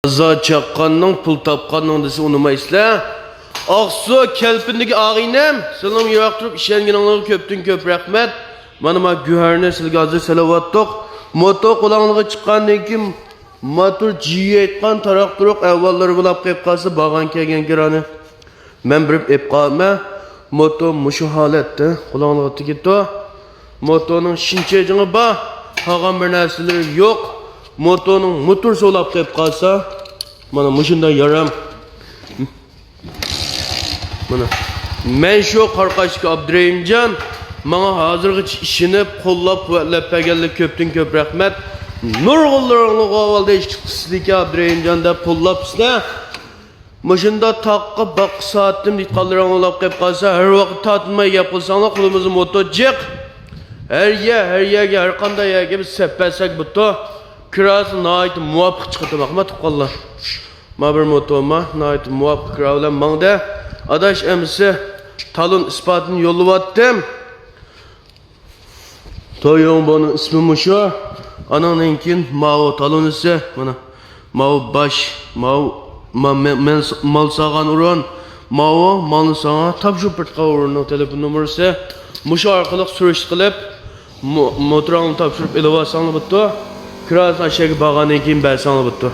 Za çaqqanның pul tapqanның dese unumaysizlar. Aqsu kelpindagi ağinem, sizning yoqtirib ishonganingizga ko'pdan ko'p rahmat. Mana men Güherni sizga hozir salavatdiq. Moto qo'lingizga chiqqandan keyin motor jiyaytgan taraqturuq avvallari bo'lib qolib qolsa bag'an kelgan kirani. Men birib ep qolma. Moto mushu holatda qo'lingizga tegibdi. Motoning shinchejini bor, qolgan bir narsalar yo'q. Motoning motor so'lab qolib qolsa, mana mushunday yaram. Mana men shu Qarqashga Abdurahimjon, menga hozirgacha ishinib, qo'llab-quvvatlab berganlik ko'pdan ko'p rahmat. Nurg'unlarning avvalda ishqisizlik Abdurahimjon deb qo'llabsizlar. Mushunda taqqa baq soatim ditqanlaring olib qolib qolsa, har vaqt tatmay gap qilsanglar, qo'limizni moto jiq. Her yerga har qanday yerga biz seppasak buto. Kiraz nayt muvafiq chiqdi rahmat qollar. Ma bir motoma nayt muvafiq kiralar mangda adash emsi talon ispatini yo'llayotdim. To'yong buni ismi shu. Anandan keyin mao talonisi mana mao bash mao men mal sağan urun mao malni sana topshirib birqa urunning telefon numarasi mushu orqali surish qilib motorni topshirib elavasanlar bitta. Kiraz aşağı bağanın kim bersanlar bitti.